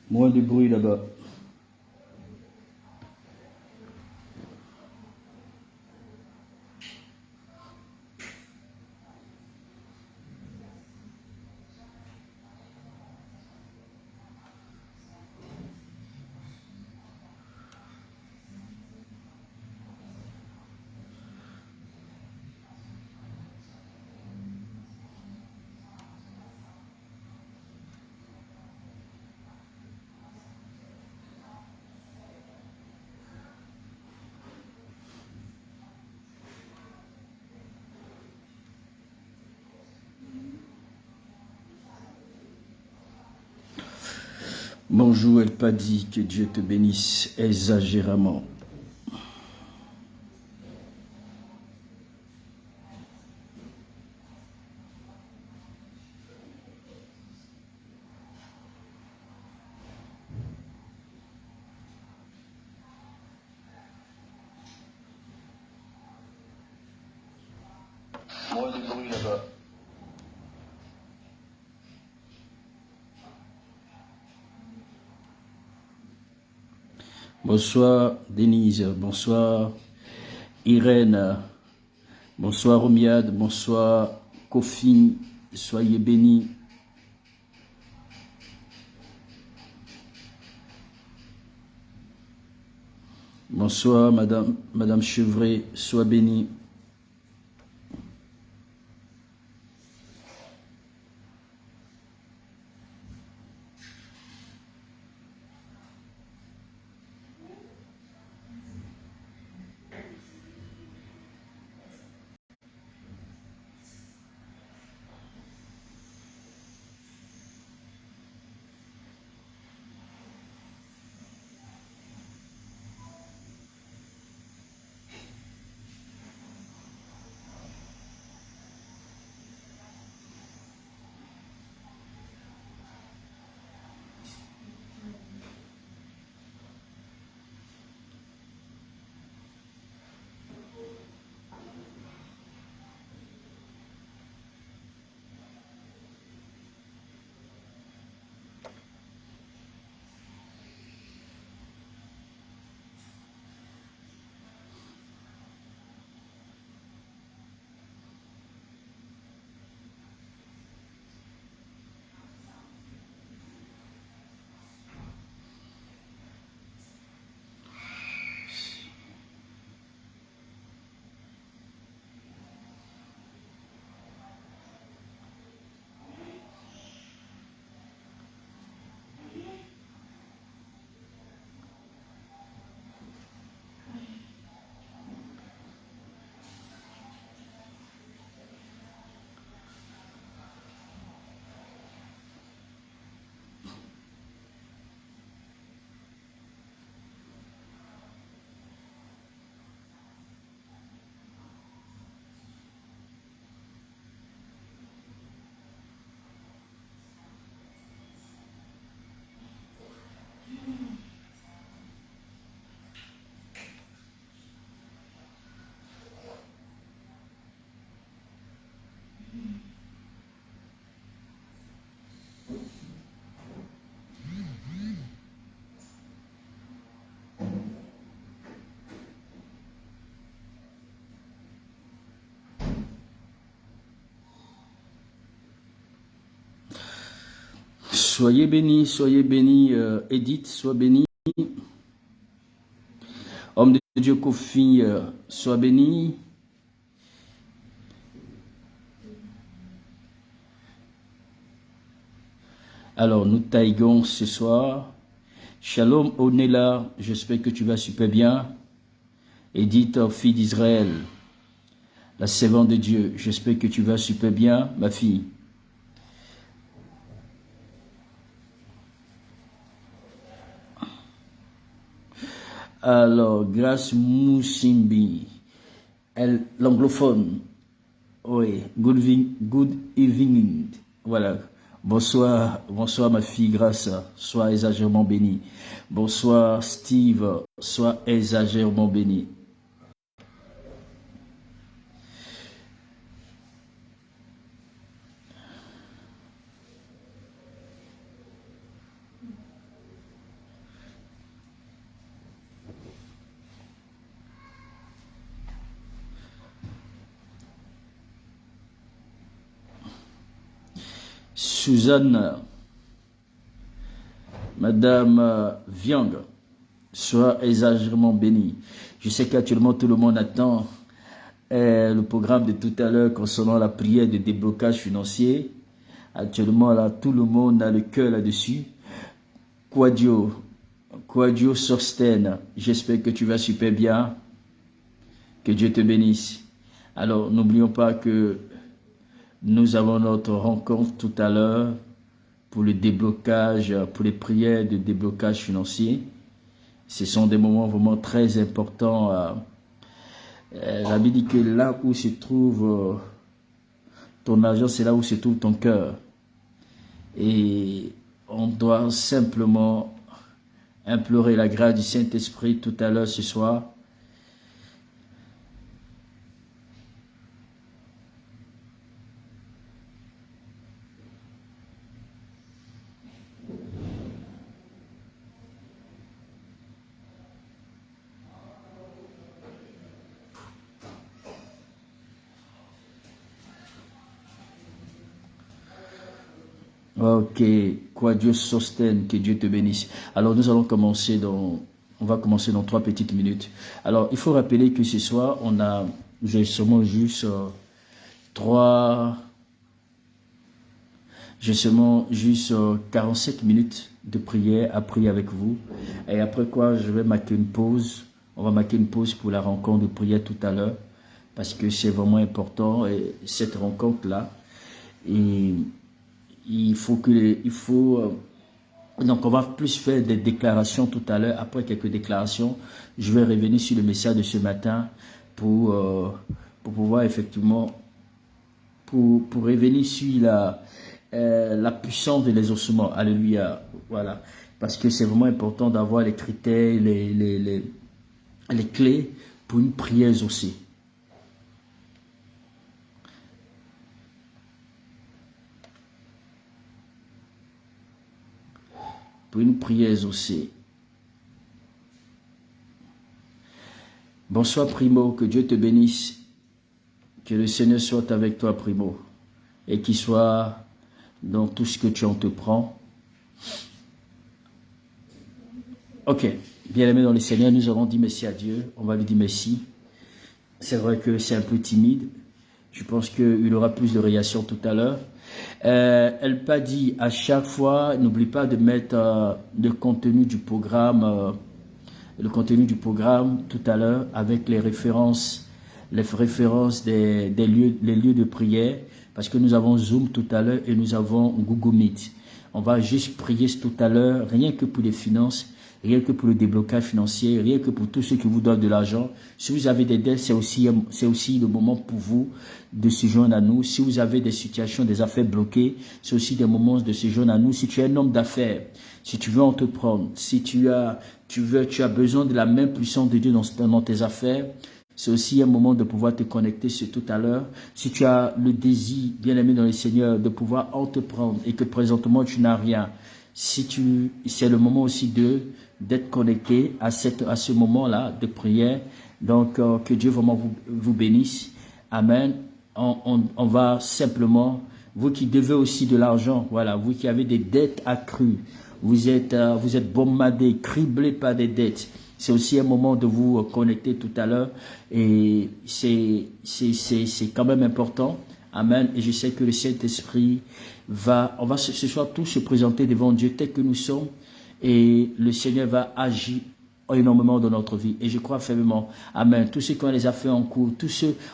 Moins de bruit là-bas. Bonjour El Padi, que Dieu te bénisse exagérément. Moins de bruit là-bas. Bonsoir Denise, bonsoir Irène, bonsoir Romiade, bonsoir Kofi, soyez bénis. Bonsoir Madame Chevret, sois bénie. Soyez bénis, Edith, sois bénie. Homme de Dieu Kofi, sois béni. Alors, nous taillons ce soir. Shalom Onela, j'espère que tu vas super bien. Edith, fille d'Israël, la servante de Dieu, j'espère que tu vas super bien, ma fille. Alors, Grâce Moussimbi, l'anglophone, oui, good evening, voilà. Bonsoir, bonsoir ma fille Grâce, sois exagérément bénie. Bonsoir Steve, sois exagérément béni. Suzanne, Madame Viang, sois exagérément bénie. Je sais qu'actuellement tout le monde attend le programme de tout à l'heure concernant la prière de déblocage financier. Actuellement, là, tout le monde a le cœur là-dessus. Quadio Sorsten, j'espère que tu vas super bien. Que Dieu te bénisse. Alors, n'oublions pas que nous avons notre rencontre tout à l'heure pour le déblocage, pour les prières de déblocage financier. Ce sont des moments vraiment très importants. La Bible dit que là où se trouve ton argent, c'est là où se trouve ton cœur. Et on doit simplement implorer la grâce du Saint-Esprit tout à l'heure ce soir. Ok, quoi Dieu sostienne, que Dieu te bénisse. Alors nous allons commencer on va commencer dans 3 petites minutes. Alors il faut rappeler que ce soir j'ai seulement juste 45 minutes de prière à prier avec vous. Et après quoi je vais marquer une pause. On va marquer une pause pour la rencontre de prière tout à l'heure. Parce que c'est vraiment important et cette rencontre là. Et donc on va plus faire des déclarations tout à l'heure. Après quelques déclarations, je vais revenir sur le message de ce matin pour pouvoir effectivement pour revenir sur la puissance de l'exaucement. Alléluia. Voilà. Parce que c'est vraiment important d'avoir les critères, les clés pour une prière exaucée. Une prière exaucée. Bonsoir Primo, que Dieu te bénisse, que le Seigneur soit avec toi Primo, et qu'il soit dans tout ce que tu entreprends. Ok, bien-aimé dans le Seigneur, nous allons dire merci à Dieu, on va lui dire merci. C'est vrai que c'est un peu timide, je pense qu'il aura plus de réactions tout à l'heure. Elle pas dit à chaque fois, n'oublie pas de mettre le contenu du programme tout à l'heure avec les références des lieux de prière, parce que nous avons Zoom tout à l'heure et nous avons Google Meet. On va juste prier tout à l'heure, rien que pour les finances, rien que pour le déblocage financier, rien que pour tous ceux qui vous donnent de l'argent. Si vous avez des dettes, c'est aussi le moment pour vous de se joindre à nous. Si vous avez des situations, des affaires bloquées, c'est aussi des moments de se joindre à nous. Si tu es un homme d'affaires, si tu veux entreprendre, si tu as besoin de la main puissante de Dieu dans tes affaires, c'est aussi un moment de pouvoir te connecter sur tout à l'heure. Si tu as le désir, bien aimé dans le Seigneur, de pouvoir entreprendre et que présentement tu n'as rien, c'est le moment aussi d'être connecté à ce moment-là de prière. Donc, que Dieu vraiment vous bénisse. Amen. On va simplement, vous qui devez aussi de l'argent, voilà, vous qui avez des dettes accrues, vous êtes bombardés, criblés par des dettes. C'est aussi un moment de vous connecter tout à l'heure et c'est quand même important. Amen. Et je sais que le Saint-Esprit on va ce soir tous se présenter devant Dieu tel que nous sommes et le Seigneur va agir énormément dans notre vie. Et je crois fermement, amen, tous ceux qui ont les affaires en cours,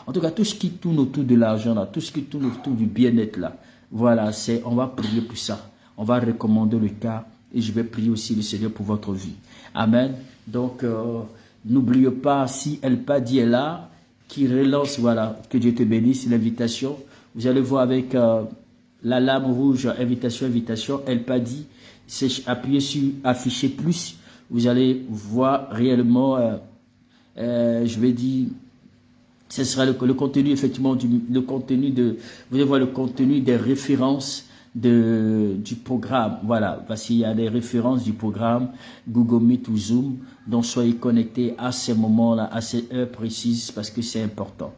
en tout cas, tout ce qui tourne autour de l'argent là, tout ce qui tourne autour du bien-être là, voilà, on va prier pour ça. On va recommander le cas et je vais prier aussi le Seigneur pour votre vie. Amen. Donc, n'oubliez pas, si El Padi est là, qui relance, voilà, que Dieu te bénisse, l'invitation. Vous allez voir avec la lame rouge, invitation, El Padi, c'est appuyer sur afficher plus. Vous allez voir réellement, je vais dire, ce sera le contenu, effectivement, vous allez voir le contenu des références du programme. Voilà, voici, il y a des références du programme Google Meet ou Zoom. Donc, soyez connectés à ces moments-là, à ces heures précises, parce que c'est important.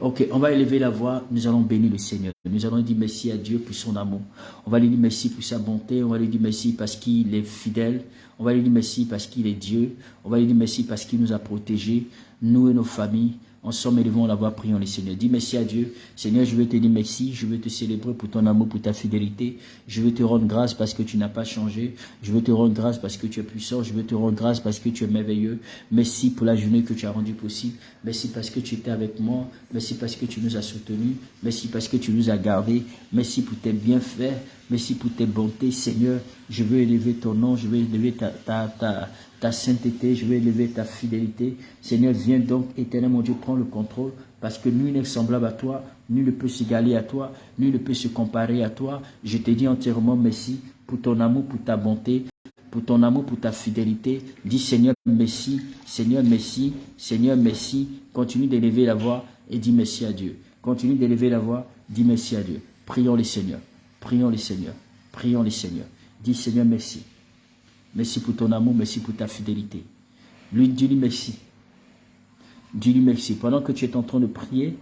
Ok, on va élever la voix, nous allons bénir le Seigneur. Nous allons dire merci à Dieu pour son amour. On va lui dire merci pour sa bonté, on va lui dire merci parce qu'il est fidèle. On va lui dire merci parce qu'il est Dieu. On va lui dire merci parce qu'il nous a protégés, nous et nos familles. Ensemble, élevons la voix, prions le Seigneur. Dis merci à Dieu. Seigneur, je veux te dire merci. Je veux te célébrer pour ton amour, pour ta fidélité. Je veux te rendre grâce parce que tu n'as pas changé. Je veux te rendre grâce parce que tu es puissant. Je veux te rendre grâce parce que tu es merveilleux. Merci pour la journée que tu as rendue possible. Merci parce que tu étais avec moi. Merci parce que tu nous as soutenus. Merci parce que tu nous as gardés. Merci pour tes bienfaits. Merci pour tes bontés, Seigneur. Je veux élever ton nom. Je veux élever ta sainteté, je veux élever ta fidélité. Seigneur, viens donc, éternel mon Dieu, prends le contrôle, parce que nul n'est semblable à toi, nul ne peut s'égaler à toi, nul ne peut se comparer à toi. Je te dis entièrement merci pour ton amour, pour ta bonté, pour ton amour, pour ta fidélité. Dis Seigneur, merci, Seigneur, merci, Seigneur, merci. Continue d'élever la voix et dis merci à Dieu. Continue d'élever la voix, dis merci à Dieu. Prions les Seigneurs, prions les Seigneurs, prions les Seigneurs. Dis Seigneur, merci. Merci pour ton amour, merci pour ta fidélité. Dis-lui merci. Dis-lui merci. Pendant que tu es en train de prier,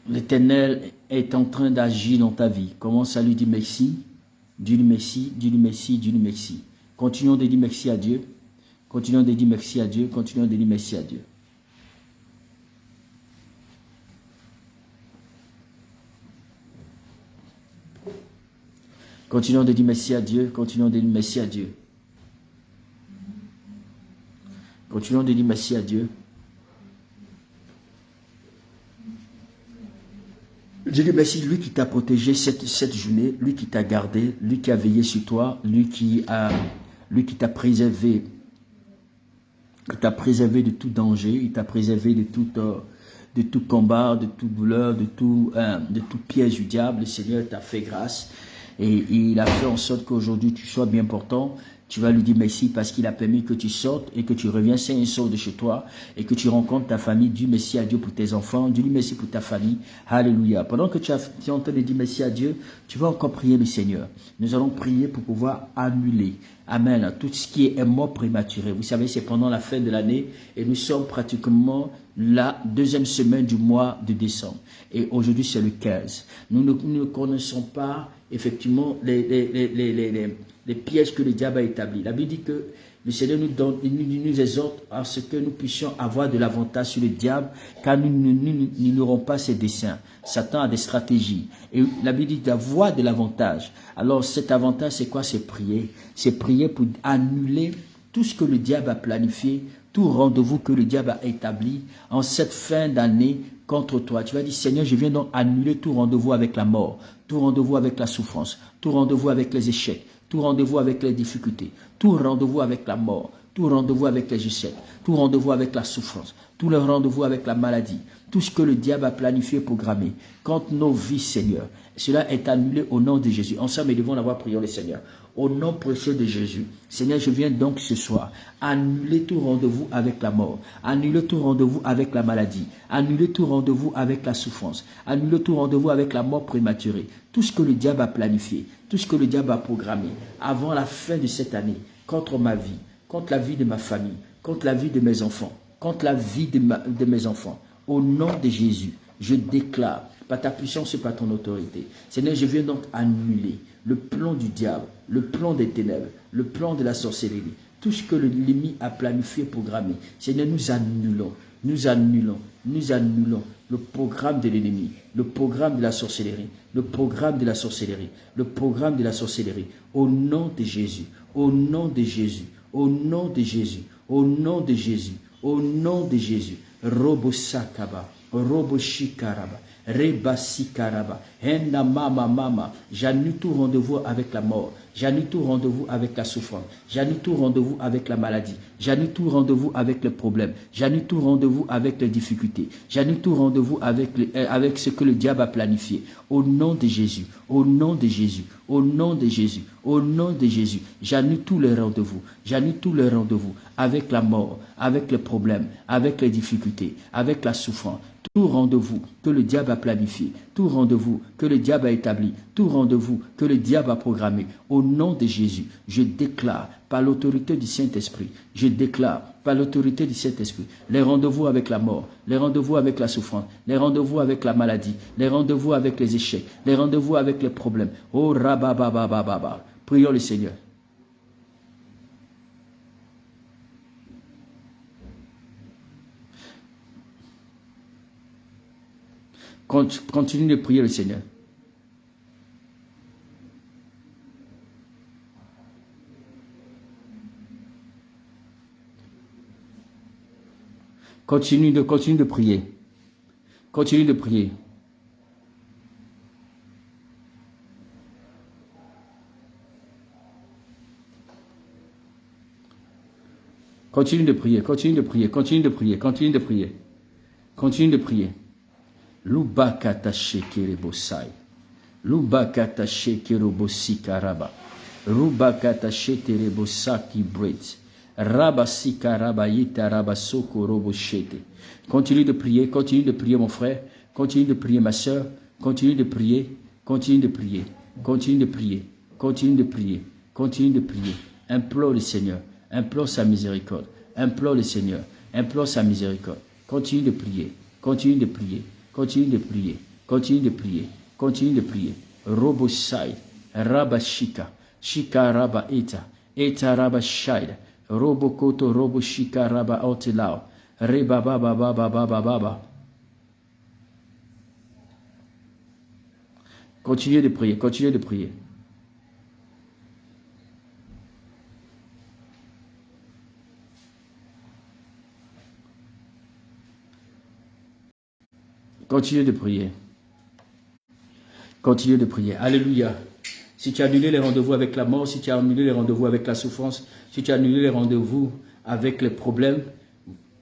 l'Éternel est en train d'agir dans ta vie. Commence à lui dire merci. Dis-lui merci, dis-lui merci, dis-lui merci. Continuons de dire merci à Dieu. Continuons de dire merci à Dieu. Continuons de dire merci à Dieu. Continuons de dire merci à Dieu. Continuons de dire merci à Dieu. Continuons de dire merci à Dieu. Je dis merci, lui qui t'a protégé cette journée, lui qui t'a gardé, lui qui a veillé sur toi, lui qui t'a préservé. Il t'a préservé de tout danger, il t'a préservé de tout combat, de toute douleur, de tout piège du diable. Le Seigneur t'a fait grâce. Et il a fait en sorte qu'aujourd'hui tu sois bien portant. Tu vas lui dire merci parce qu'il a permis que tu sortes et que tu reviens sain et sauf de chez toi et que tu rencontres ta famille. Dis merci à Dieu pour tes enfants. Dis merci pour ta famille. Alléluia. Pendant que tu es en train de dire merci à Dieu, tu vas encore prier le Seigneur. Nous allons prier pour pouvoir annuler. Amen. Tout ce qui est mort prématuré. Vous savez, c'est pendant la fin de l'année et nous sommes pratiquement la deuxième semaine du mois de décembre. Et aujourd'hui, c'est le 15. Nous ne connaissons pas effectivement les pièges que le diable a établis. La Bible dit que le Seigneur nous exhorte à ce que nous puissions avoir de l'avantage sur le diable, car nous n'ignorons pas ses desseins. Satan a des stratégies. Et la Bible dit d'avoir de l'avantage. Alors cet avantage, c'est quoi? C'est prier. C'est prier pour annuler tout ce que le diable a planifié, tout rendez-vous que le diable a établi en cette fin d'année contre toi. Tu vas dire, Seigneur, je viens donc annuler tout rendez-vous avec la mort, tout rendez-vous avec la souffrance, tout rendez-vous avec les échecs, tout rendez-vous avec les difficultés, tout rendez-vous avec la mort, tout rendez-vous avec les échecs, tout rendez-vous avec la souffrance, tout le rendez-vous avec la maladie, tout ce que le diable a planifié et programmé contre nos vies, Seigneur. Cela est annulé au nom de Jésus. Ensemble, nous devons l'avoir prié le Seigneur. Au nom précieux de Jésus, Seigneur, je viens donc ce soir annuler tout rendez-vous avec la mort, annuler tout rendez-vous avec la maladie, annuler tout rendez-vous avec la souffrance, annuler tout rendez-vous avec la mort prématurée. Tout ce que le diable a planifié, tout ce que le diable a programmé avant la fin de cette année, contre ma vie, contre la vie de ma famille, contre la vie de mes enfants, contre la vie de mes enfants. Au nom de Jésus, je déclare, par ta puissance et par ton autorité, Seigneur, je viens donc annuler le plan du diable, le plan des ténèbres, le plan de la sorcellerie, tout ce que l'ennemi a planifié et programmé. Seigneur, nous annulons le programme de l'ennemi, le programme de la sorcellerie, le programme de la sorcellerie, le programme de la sorcellerie. Au nom de Jésus, au nom de Jésus, au nom de Jésus, au nom de Jésus, au nom de Jésus. Robo Sakaba, Robo Shikaraba, Reba Sikaraba, Henda Mama, j'annule tout rendez-vous avec la mort, j'annule tout rendez-vous avec la souffrance, j'annule tout rendez-vous avec la maladie, j'annule tout rendez-vous avec les problèmes, j'annule tout rendez-vous avec les difficultés, j'annule tout rendez-vous avec ce que le diable a planifié. Au nom de Jésus, au nom de Jésus, au nom de Jésus, au nom de Jésus, j'annule tous les rendez-vous, j'annule tous les rendez-vous avec la mort, avec les problèmes, avec les difficultés, avec la souffrance. tout rendez-vous que le diable a planifié, tout rendez-vous que le diable a établi, tout rendez-vous que le diable a programmé, au nom de Jésus, je déclare par l'autorité du Saint-Esprit, je déclare par l'autorité du Saint-Esprit, les rendez-vous avec la mort, les rendez-vous avec la souffrance, les rendez-vous avec la maladie, les rendez-vous avec les échecs, les rendez-vous avec les problèmes. Oh rabababababa. Prions le Seigneur. Continue de prier le Seigneur. Continue de prier. Continue de prier. Continue de prier, continue de prier, continue de prier, continue de prier. Continue de prier. Lubakata shekerebosai. Lubakata shekerobosikaraba. Rubakata sheterebosaki bret. Rabasikaraba rabasoko roboshete. Continue de prier mon frère. Continue de prier ma soeur. Continue de prier, continue de prier, continue de prier, continue de prier, continue de prier. Implore le Seigneur, implore sa miséricorde, implore le Seigneur, implore sa miséricorde. Continue de prier, continue de prier, continue de prier, continue de prier, continue de prier. Robosai, Rabashika, Shika Raba Eta Raba Shaida, Robokoto Roboshika Raba Otilao, Reba Baba Baba Baba Baba. Continuez de prier, continuez de prier. Continuez de prier. Continuez de prier. Alléluia. Si tu as annulé les rendez-vous avec la mort, si tu as annulé les rendez-vous avec la souffrance, si tu as annulé les rendez-vous avec les problèmes,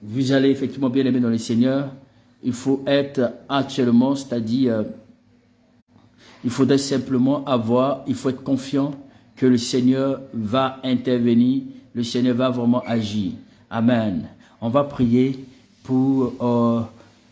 vous allez effectivement bien aimer dans le Seigneur. Il faut être actuellement, c'est-à-dire, il faudrait simplement il faut être confiant que le Seigneur va intervenir, le Seigneur va vraiment agir. Amen. On va prier pour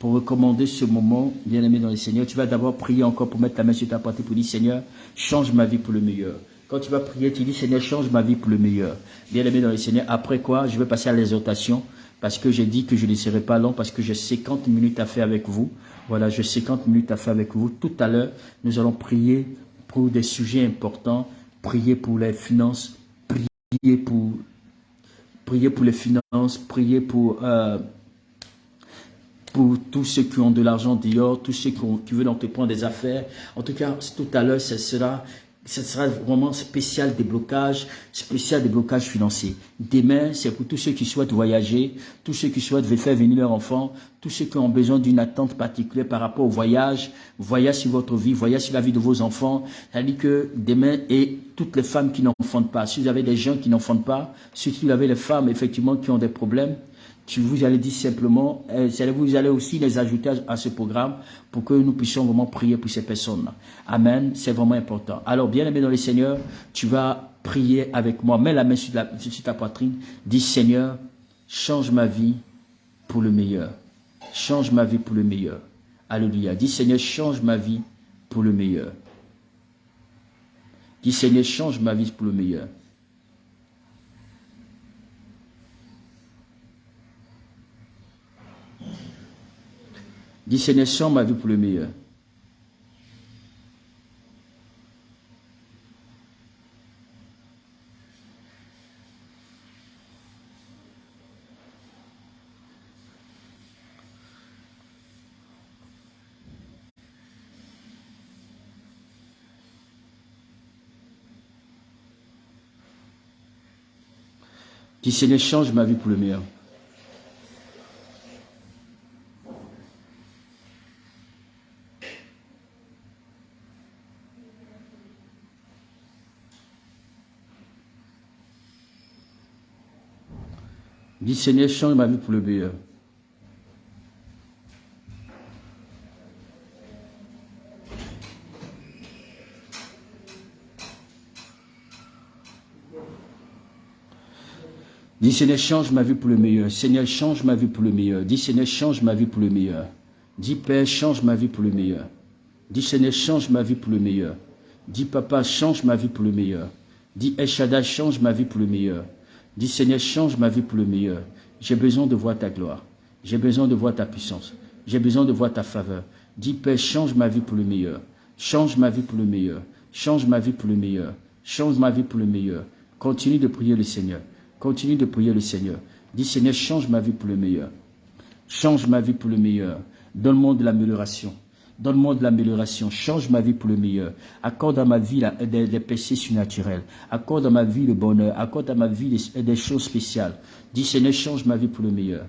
recommander ce moment, bien aimé dans le Seigneur. Tu vas d'abord prier encore pour mettre ta main sur ta poitrine pour dire, Seigneur, change ma vie pour le meilleur. Quand tu vas prier, tu dis, Seigneur, change ma vie pour le meilleur. Bien aimé dans le Seigneur. Après quoi, je vais passer à l'exhortation parce que j'ai dit que je ne serai pas long parce que j'ai 50 minutes à faire avec vous. Voilà, j'ai 50 minutes à faire avec vous. Tout à l'heure, nous allons prier pour des sujets importants, prier pour les finances, prier pour les finances, prier pour tous ceux qui ont de l'argent dehors, tous ceux qui veulent entreprendre des affaires. En tout cas, tout à l'heure, ce sera vraiment spécial déblocage financier. Demain, c'est pour tous ceux qui souhaitent voyager, tous ceux qui souhaitent faire venir leurs enfants, tous ceux qui ont besoin d'une attente particulière par rapport au voyage sur votre vie, voyage sur la vie de vos enfants. C'est-à-dire que demain, et toutes les femmes qui n'enfantent pas, si vous avez des gens qui n'enfantent pas, si vous avez les femmes effectivement qui ont des problèmes, vous allez dire simplement, vous allez aussi les ajouter à ce programme pour que nous puissions vraiment prier pour ces personnes-là. Amen, c'est vraiment important. Alors, bien aimé dans le Seigneur, tu vas prier avec moi. Mets la main sur ta poitrine. Dis, Seigneur, change ma vie pour le meilleur. Change ma vie pour le meilleur. Alléluia. Dis, Seigneur, change ma vie pour le meilleur. Dis, Seigneur, change ma vie pour le meilleur. Dis, Seigneur, change ma vie pour le meilleur. Dis, Seigneur, change ma vie pour le meilleur. Dis, Seigneur, change ma vie pour le meilleur. Dis, Seigneur, change ma vie pour le meilleur. Seigneur, change ma vie pour le meilleur. Dis, Seigneur, change ma vie pour le meilleur. Dis Père, change ma vie pour le meilleur. Dis Seigneur, change ma vie pour le meilleur. Dis Papa, change ma vie pour le meilleur. Dis El Shaddai, change ma vie pour le meilleur. Dis Seigneur, change ma vie pour le meilleur. J'ai besoin de voir ta gloire. J'ai besoin de voir ta puissance. J'ai besoin de voir ta faveur. Dis Père, change ma vie pour le meilleur. Change ma vie pour le meilleur. Change ma vie pour le meilleur. Change ma vie pour le meilleur. Continue de prier le Seigneur. Continue de prier le Seigneur. Dis Seigneur, change ma vie pour le meilleur. Change ma vie pour le meilleur. Donne-moi de l'amélioration. Donne-moi de l'amélioration. Change ma vie pour le meilleur. Accorde à ma vie des péchés surnaturels. Accorde à ma vie le bonheur. Accorde à ma vie des choses spéciales. Dis Seigneur, change ma vie pour le meilleur.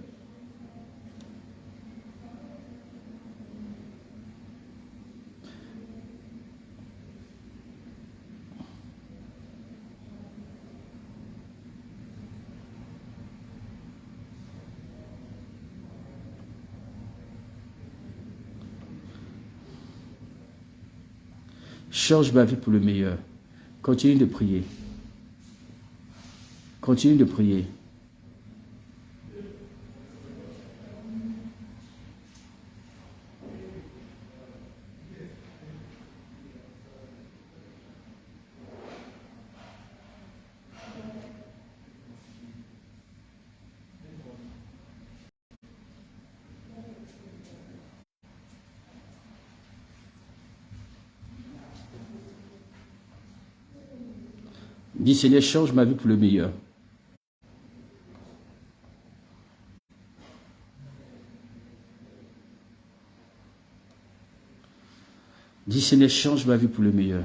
Change ma vie pour le meilleur. Continue de prier. Continue de prier. Dis Seigneur, change ma vie pour le meilleur. Dis Seigneur, change ma vie pour le meilleur.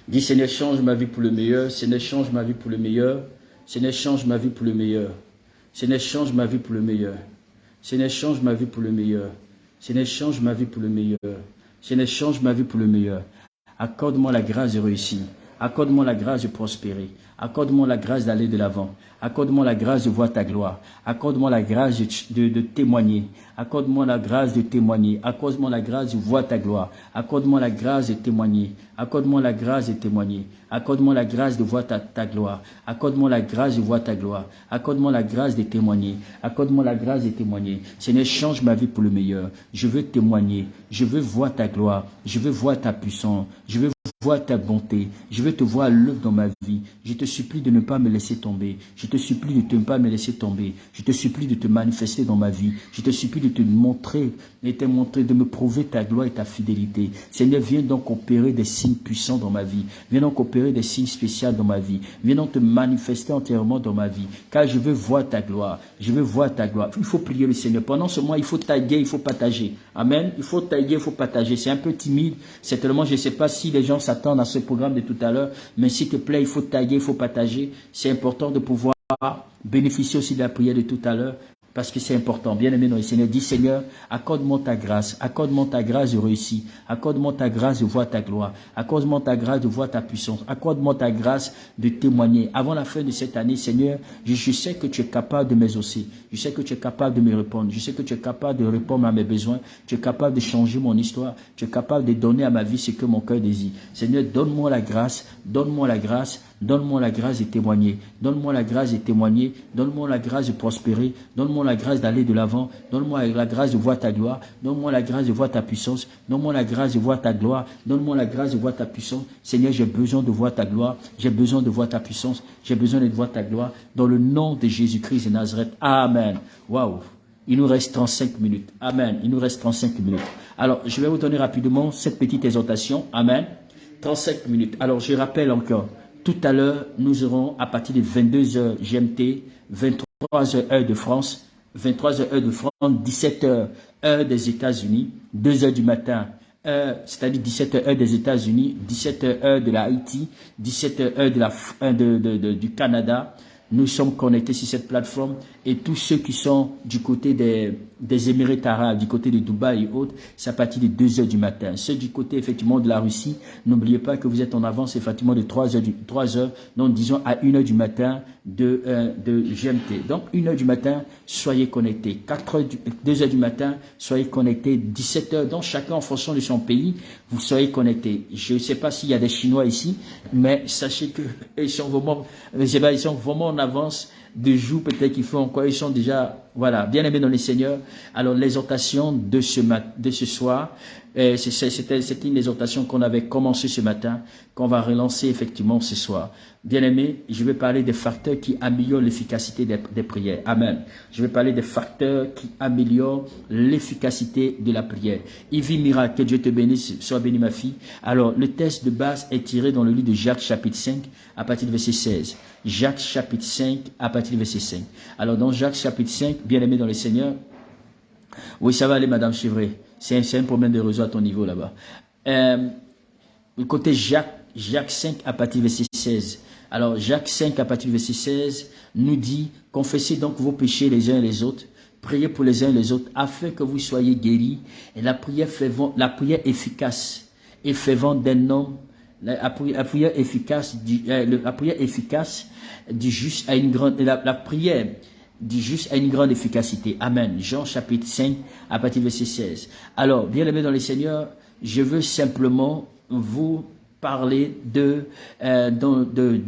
Dis Seigneur, change ma vie pour le meilleur. Seigneur, change ma vie pour le meilleur. Seigneur, change ma vie pour le meilleur. Seigneur, change ma vie pour le meilleur. Seigneur, change ma vie pour le meilleur. Seigneur, change ma vie pour le meilleur. Seigneur, change ma vie pour le meilleur. Accorde-moi la grâce de réussir. Accorde-moi la grâce de prospérer. Accorde-moi la grâce d'aller de l'avant. Accorde-moi la grâce de voir ta gloire. Accorde-moi la grâce de témoigner. Accorde-moi la grâce de témoigner. Accorde-moi la grâce de voir ta gloire. Accorde-moi la grâce de témoigner. Accorde-moi la grâce de témoigner. Accorde-moi la grâce de voir ta gloire. Accorde-moi la grâce de voir ta gloire. Accorde-moi la grâce de témoigner. Accorde-moi la grâce de témoigner. Seigneur, change ma vie pour le meilleur. Je veux témoigner. Je veux voir ta gloire. Je veux voir ta puissance. Je veux voir ta bonté. Je veux te voir à l'œuvre dans ma vie. Je te supplie de ne pas me laisser tomber. Je te supplie de ne pas me laisser tomber. Je te supplie de te manifester dans ma vie. Je te supplie de te montrer, de me prouver ta gloire et ta fidélité. Seigneur, viens donc opérer des signes puissants dans ma vie. Viens donc opérer des signes spéciaux dans ma vie. Viens donc te manifester entièrement dans ma vie. Car je veux voir ta gloire. Je veux voir ta gloire. Il faut prier le Seigneur. Pendant ce mois, il faut taguer, il faut partager. Amen. Il faut taguer, il faut partager. C'est un peu timide. Certainement, je ne sais pas si les gens s'attendent à ce programme de tout à l'heure. Mais s'il te plaît, il faut taguer, il faut partager. C'est important de pouvoir bénéficier aussi de la prière de tout à l'heure. Parce que c'est important. Bien-aimé dans le Seigneur, dis Seigneur, accorde-moi ta grâce de réussir, accorde-moi ta grâce de voir ta gloire, accorde-moi ta grâce de voir ta puissance, accorde-moi ta grâce de témoigner. Avant la fin de cette année, Seigneur, je sais que tu es capable de m'exaucer, je sais que tu es capable de me répondre, je sais que tu es capable de répondre à mes besoins, tu es capable de changer mon histoire, tu es capable de donner à ma vie ce que mon cœur désire. Seigneur, donne-moi la grâce, donne-moi la grâce, donne-moi la grâce de témoigner, donne-moi la grâce de témoigner, donne-moi la grâce de prospérer, donne-moi la grâce d'aller de l'avant, donne-moi la grâce de voir ta gloire, donne-moi la grâce de voir ta puissance, donne-moi la grâce de voir ta gloire, donne-moi la grâce de voir ta puissance. Seigneur, j'ai besoin de voir ta gloire, j'ai besoin de voir ta puissance, j'ai besoin de voir ta gloire, dans le nom de Jésus-Christ de Nazareth. Amen. Waouh. Il nous reste 35 minutes. Amen. Il nous reste 35 minutes. Alors, je vais vous donner rapidement cette petite exhortation. Amen. 35 minutes. Alors, je rappelle encore. Tout à l'heure, nous aurons à partir de 22h GMT, 23h heure de France, 23h heure de France, 17h heure des États-Unis, 2h du matin, c'est-à-dire 17h heure des États-Unis, 17h heure de la Haïti, 17h heure du Canada. Nous sommes connectés sur cette plateforme et tous ceux qui sont du côté des Émirats arabes, du côté de Dubaï et autres, c'est à partir de 2h du matin. Ceux du côté effectivement de la Russie, n'oubliez pas que vous êtes en avance effectivement de 3 heures, donc disons à 1h du matin de GMT. Donc 1h du matin, soyez connectés. 2h du matin, soyez connectés. 17h, donc chacun en fonction de son pays, vous soyez connectés. Je ne sais pas s'il y a des Chinois ici, mais sachez que ils sont vraiment en avance de jours peut-être qu'ils font encore, ils sont déjà, voilà, bien aimés dans les Seigneurs. Alors l'exhortation de ce soir, c'était une exhortation qu'on avait commencé ce matin, qu'on va relancer effectivement ce soir. Bien aimé, je vais parler des facteurs qui améliorent l'efficacité des prières. Amen. Je vais parler des facteurs qui améliorent l'efficacité de la prière. Yves Miracle, que Dieu te bénisse, sois béni ma fille. Alors, le texte de base est tiré dans le livre de Jacques chapitre 5 à partir du verset 16. Jacques chapitre 5 à partir du verset 5. Alors, dans Jacques chapitre 5, bien aimé dans le Seigneur, oui, ça va aller, Madame Chivray. C'est un problème de réseau à ton niveau là-bas. Côté Jacques 5 à partir du verset 16. Alors, Jacques 5 à partir du verset 16 nous dit, confessez donc vos péchés les uns et les autres, priez pour les uns et les autres, afin que vous soyez guéris. Et la prière efficace et fervente d'un homme, la prière efficace du juste a une grande, la prière du juste a une grande efficacité. Amen. Jean chapitre 5 à partir du verset 16. Alors, bien aimés dans les Seigneurs, je veux simplement vous parler de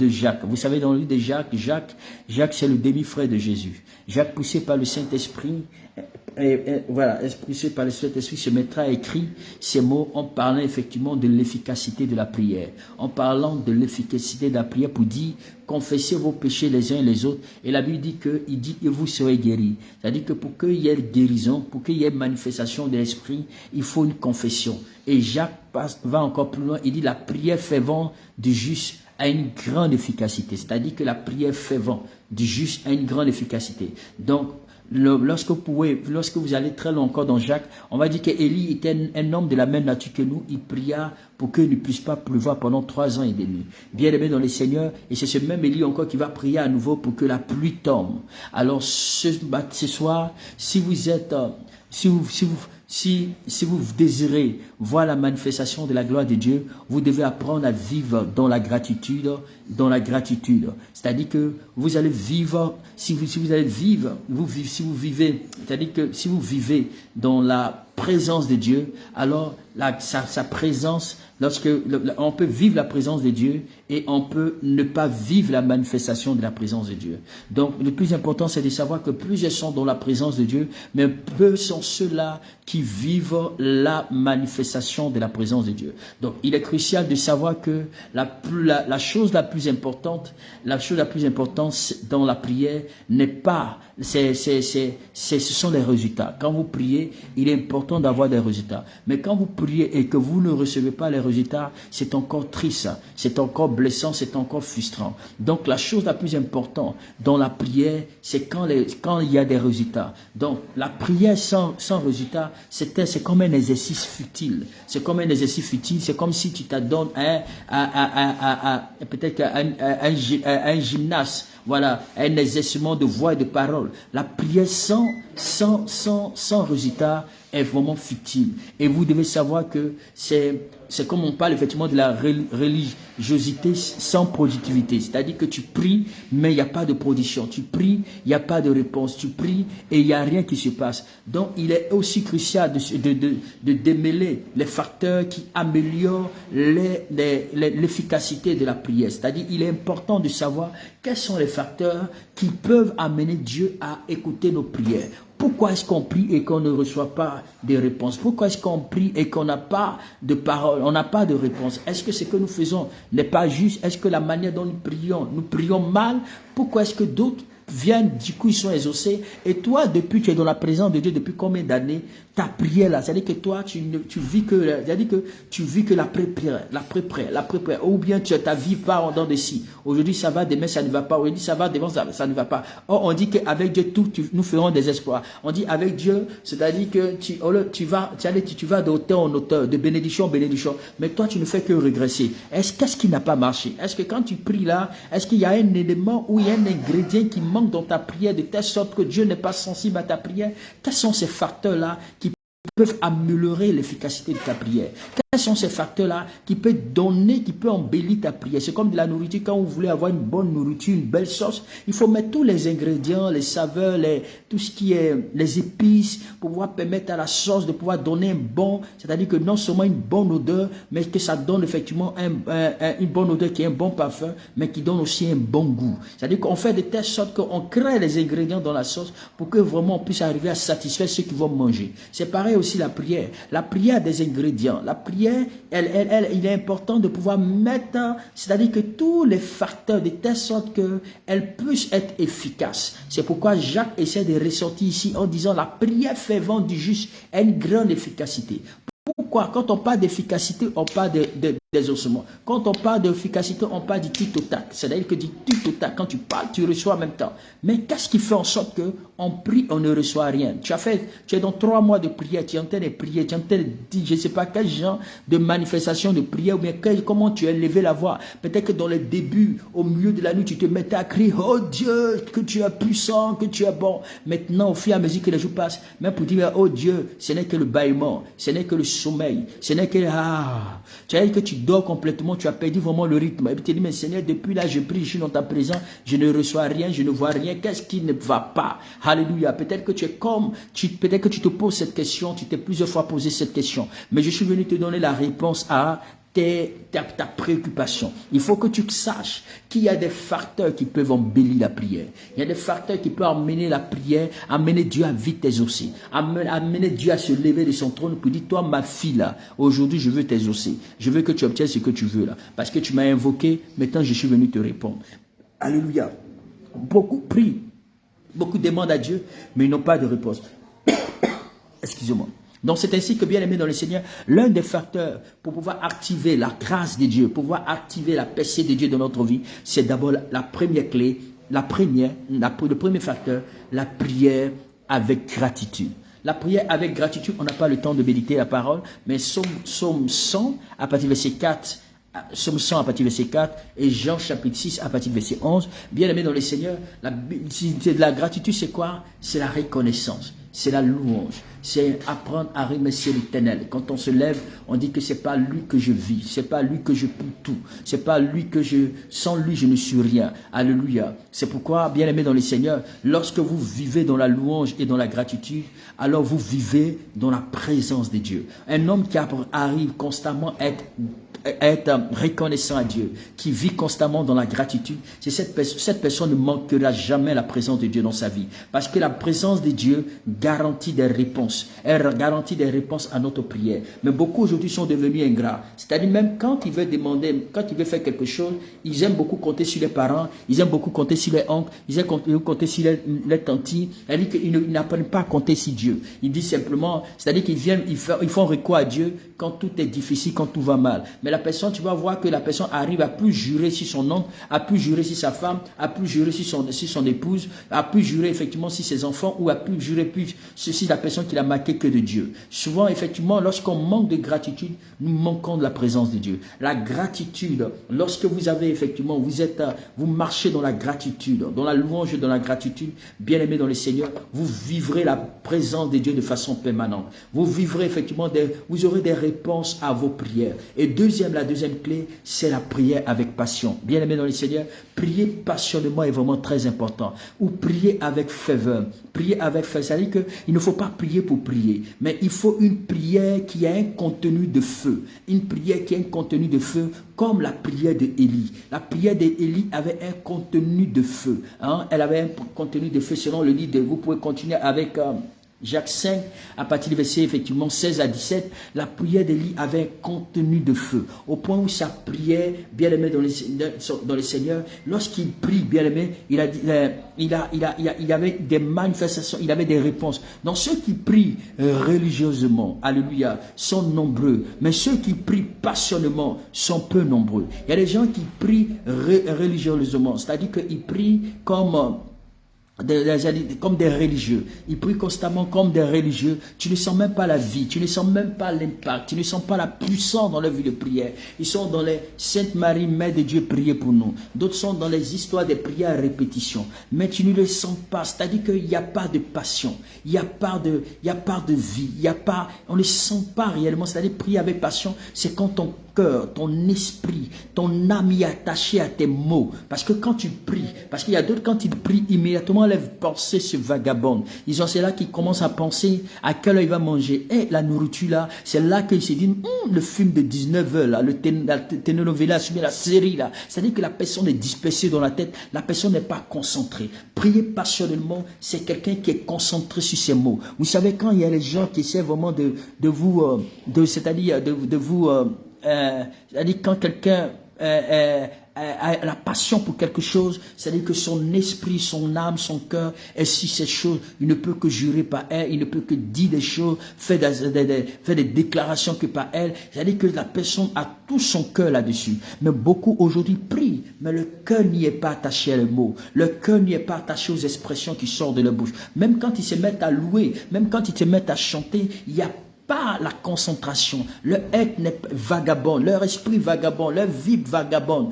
Jacques. Vous savez, dans le livre de Jacques c'est le demi-frère de Jésus. Jacques, poussé par le Saint-Esprit, voilà, poussé par le Saint-Esprit, se mettra à écrire ces mots en parlant effectivement de l'efficacité de la prière. En parlant de l'efficacité de la prière pour dire, confessez vos péchés les uns et les autres. Et la Bible dit que vous serez guéris. C'est-à-dire que pour qu'il y ait guérison, pour qu'il y ait manifestation de l'Esprit, il faut une confession. Et Jacques va encore plus loin, il dit la prière fervente du juste a une grande efficacité. C'est-à-dire que la prière fervente du juste a une grande efficacité. Donc, lorsque vous allez très loin encore dans Jacques, on va dire qu'Élie était un homme de la même nature que nous. Il pria pour qu'il ne puisse pas pleuvoir pendant 3 ans et demi. Bien aimé dans les Seigneurs, et c'est ce même Élie encore qui va prier à nouveau pour que la pluie tombe. Alors ce soir, si vous êtes, si vous désirez voir la manifestation de la gloire de Dieu, vous devez apprendre à vivre dans la gratitude, C'est-à-dire que vous allez vivre, si vous vivez dans la présence de Dieu, alors sa présence, on peut vivre la présence de Dieu et on peut ne pas vivre la manifestation de la présence de Dieu. Donc le plus important, c'est de savoir que plusieurs sont dans la présence de Dieu, mais peu sont ceux-là qui vivent la manifestation de la présence de Dieu. Donc il est crucial de savoir que la chose la plus importante dans la prière n'est pas, ce sont les résultats. Quand vous priez, il est important d'avoir des résultats. Mais quand vous priez et que vous ne recevez pas les résultats, c'est encore triste, c'est encore blessant, c'est encore frustrant. Donc la chose la plus importante dans la prière, c'est quand il y a des résultats. Donc la prière sans résultat, c'est comme un exercice futile. C'est comme un exercice futile, c'est comme si tu t'adonnes peut-être un gymnaste, voilà, un exercice de voix et de parole. La prière sans résultat est vraiment futile. Et vous devez savoir que c'est comme on parle effectivement de la religiosité sans productivité. C'est-à-dire que tu pries, mais il n'y a pas de production. Tu pries, il n'y a pas de réponse. Tu pries et il n'y a rien qui se passe. Donc, il est aussi crucial de démêler les facteurs qui améliorent l'efficacité de la prière. C'est-à-dire, il est important de savoir quels sont les facteurs qui peuvent amener Dieu à écouter nos prières. Pourquoi est-ce qu'on prie et qu'on ne reçoit pas de réponse? Pourquoi est-ce qu'on prie et qu'on n'a pas de parole, on n'a pas de réponse? Est-ce que ce que nous faisons n'est pas juste? Est-ce que la manière dont nous prions mal? Pourquoi est-ce que d'autres viennent, du coup ils sont exaucés? Et toi, depuis tu es dans la présence de Dieu, depuis combien d'années ta prière là, c'est-à-dire que toi tu vis que la pré-prière, ou bien ta vie part en dents de scie. Aujourd'hui ça va, demain ça ne va pas, aujourd'hui ça va, demain ça ne va pas. Or on dit qu'avec Dieu nous ferons des espoirs. On dit avec Dieu, c'est-à-dire que tu vas d'auteur en auteur, de bénédiction en bénédiction, mais toi tu ne fais que régresser. Qu'est-ce qui n'a pas marché? Est-ce que quand tu pries là, est-ce qu'il y a un élément ou il y a un ingrédient qui manque dans ta prière de telle sorte que Dieu n'est pas sensible à ta prière? Quels sont ces facteurs-là qui peuvent améliorer l'efficacité de ta prière? Quels sont ces facteurs-là qui peuvent donner, qui peuvent embellir ta prière? C'est comme de la nourriture. Quand vous voulez avoir une bonne nourriture, une belle sauce, il faut mettre tous les ingrédients, les saveurs, tout ce qui est les épices pour pouvoir permettre à la sauce de pouvoir donner un bon, c'est-à-dire que non seulement une bonne odeur, mais que ça donne effectivement une bonne odeur qui est un bon parfum, mais qui donne aussi un bon goût. C'est-à-dire qu'on fait de telle sorte qu'on crée les ingrédients dans la sauce pour que vraiment on puisse arriver à satisfaire ceux qui vont manger. C'est pareil aussi la prière. La prière a des ingrédients. La prière, il est important de pouvoir mettre, c'est-à-dire que tous les facteurs de telle sorte qu'elle puisse être efficace. C'est pourquoi Jacques essaie de ressortir ici en disant la prière fervente du juste a une grande efficacité. Pourquoi? Quand on parle d'efficacité, on parle des ossements. Quand on parle d'efficacité, on parle du tic-tac. C'est-à-dire que du tic-tac, quand tu parles, tu reçois en même temps. Mais qu'est-ce qui fait en sorte qu'on prie, on ne reçoit rien? Tu es dans 3 mois de prière, tu es en train de prier, tu es en train de dire, je ne sais pas quel genre de manifestation de prière, ou bien comment tu as levé la voix. Peut-être que dans les débuts, au milieu de la nuit, tu te mettais à crier, oh Dieu, que tu es puissant, que tu es bon. Maintenant, au fur et à mesure que les jours passent, même pour dire, oh Dieu, ce n'est que le bâillement, ce n'est que le sommeil, ce n'est que, tu as dit que tu dors complètement, tu as perdu vraiment le rythme. Et puis tu dis, mais Seigneur, depuis là, je prie, je suis dans ta présence, je ne reçois rien, je ne vois rien, qu'est-ce qui ne va pas? Alléluia. Peut-être que tu es comme, peut-être que tu te poses cette question, tu t'es plusieurs fois posé cette question, mais je suis venu te donner la réponse à ta préoccupation. Il faut que tu saches qu'il y a des facteurs qui peuvent embellir la prière. Il y a des facteurs qui peuvent amener la prière, amener Dieu à vite t'exaucer, amener Dieu à se lever de son trône pour dire, toi ma fille là, aujourd'hui je veux t'exaucer. Je veux que tu obtiennes ce que tu veux là. Parce que tu m'as invoqué, maintenant je suis venu te répondre. Alléluia. Beaucoup prient, beaucoup demandent à Dieu, mais ils n'ont pas de réponse. Excusez-moi. Donc c'est ainsi que, bien aimé dans le Seigneur, l'un des facteurs pour pouvoir activer la grâce de Dieu, pour pouvoir activer la percée de Dieu dans notre vie, c'est d'abord la première clé, le premier facteur, la prière avec gratitude. La prière avec gratitude, on n'a pas le temps de méditer la parole, mais Psaume 100 à partir du verset 4, Psaume 100 à partir du verset 4 et Jean chapitre 6 à partir du verset 11. Bien aimé dans le Seigneur, la gratitude c'est quoi? C'est la reconnaissance. C'est la louange, c'est apprendre à remercier l'Éternel. Quand on se lève, on dit que c'est pas lui que je vis, c'est pas lui que je peux tout, c'est pas lui que sans lui je ne suis rien. Alléluia. C'est pourquoi, bien aimé dans le Seigneur, lorsque vous vivez dans la louange et dans la gratitude, alors vous vivez dans la présence de Dieu. Un homme qui arrive constamment à être reconnaissant à Dieu, qui vit constamment dans la gratitude, c'est cette personne ne manquera jamais la présence de Dieu dans sa vie. Parce que la présence de Dieu garantit des réponses. Elle garantit des réponses à notre prière. Mais beaucoup aujourd'hui sont devenus ingrats. C'est-à-dire même quand ils veulent demander, quand ils veulent faire quelque chose, ils aiment beaucoup compter sur les parents, ils aiment beaucoup compter sur les oncles, ils aiment compter sur les tantis. C'est-à-dire qu'ils n'apprennent pas à compter sur Dieu. Ils disent simplement, c'est-à-dire ils font recours à Dieu quand tout est difficile, quand tout va mal. Mais la personne, tu vas voir que la personne arrive à plus jurer sur son oncle, à plus jurer sur sa femme, à plus jurer sur son épouse, à plus jurer effectivement sur ses enfants, ou à plus jurer plus sur la personne qui l'a marqué que de Dieu. Souvent, effectivement, lorsqu'on manque de gratitude, nous manquons de la présence de Dieu. La gratitude, lorsque vous avez effectivement, vous marchez dans la gratitude, dans la louange et dans la gratitude, bien aimé dans le Seigneur, vous vivrez la présence de Dieu de façon permanente. Vous vivrez effectivement, vous aurez des réponses à vos prières. Et la deuxième clé, c'est la prière avec passion. Bien aimé dans le Seigneur, prier passionnément est vraiment très important. Ou prier avec ferveur. Prier avec ferveur, c'est-à-dire qu'il ne faut pas prier pour prier, mais il faut une prière qui a un contenu de feu. Une prière qui a un contenu de feu, comme la prière d'Élie. La prière d'Élie avait un contenu de feu. Elle avait un contenu de feu selon le livre. Vous pouvez continuer avec Jacques 5, à partir du verset effectivement 16 à 17, la prière d'Élie avait un contenu de feu, au point où sa prière, bien aimé dans le Seigneur, lorsqu'il prie, bien aimé, il avait des manifestations, il avait des réponses. Donc ceux qui prient religieusement, alléluia, sont nombreux, mais ceux qui prient passionnément sont peu nombreux. Il y a des gens qui prient religieusement, c'est-à-dire qu'ils prient comme comme des religieux. Ils prient constamment comme des religieux. Tu ne sens même pas la vie, tu ne sens même pas l'impact, tu ne sens pas la puissance dans leur vie de prière. Ils sont dans les Sainte Marie, Mère de Dieu, priez pour nous. D'autres sont dans les histoires des prières à répétition. Mais tu ne le sens pas. C'est-à-dire qu'il n'y a pas de passion, il n'y a pas de vie, on ne sent pas réellement. C'est-à-dire prier avec passion, c'est quand ton cœur, ton esprit, ton âme est attaché à tes mots. Parce que quand tu pries, parce qu'il y a d'autres, quand ils prient, immédiatement leurs pensées se vagabondent. Ils ont ceux-là qui commencent à penser à quelle heure il va manger. Et la nourriture là, c'est là qu'ils se disent, le film de 19h là, la telenovela, la série là. C'est-à-dire que la personne est dispersée dans la tête, la personne n'est pas concentrée. Prier passionnellement, c'est quelqu'un qui est concentré sur ses mots. Vous savez, quand il y a les gens qui essaient vraiment de vous, c'est-à-dire quand quelqu'un a la passion pour quelque chose, c'est-à-dire que son esprit, son âme, son cœur est sur ces choses, il ne peut que jurer par elle, il ne peut que dire des choses, faire des déclarations que par elle, c'est-à-dire que la personne a tout son cœur là-dessus. Mais beaucoup aujourd'hui prient, mais le cœur n'y est pas attaché à les mots, le cœur n'y est pas attaché aux expressions qui sortent de leur bouche. Même quand ils se mettent à louer, même quand ils se mettent à chanter, il y a pas la concentration, leur être n'est vagabond, leur esprit vagabond, leur vie vagabonde.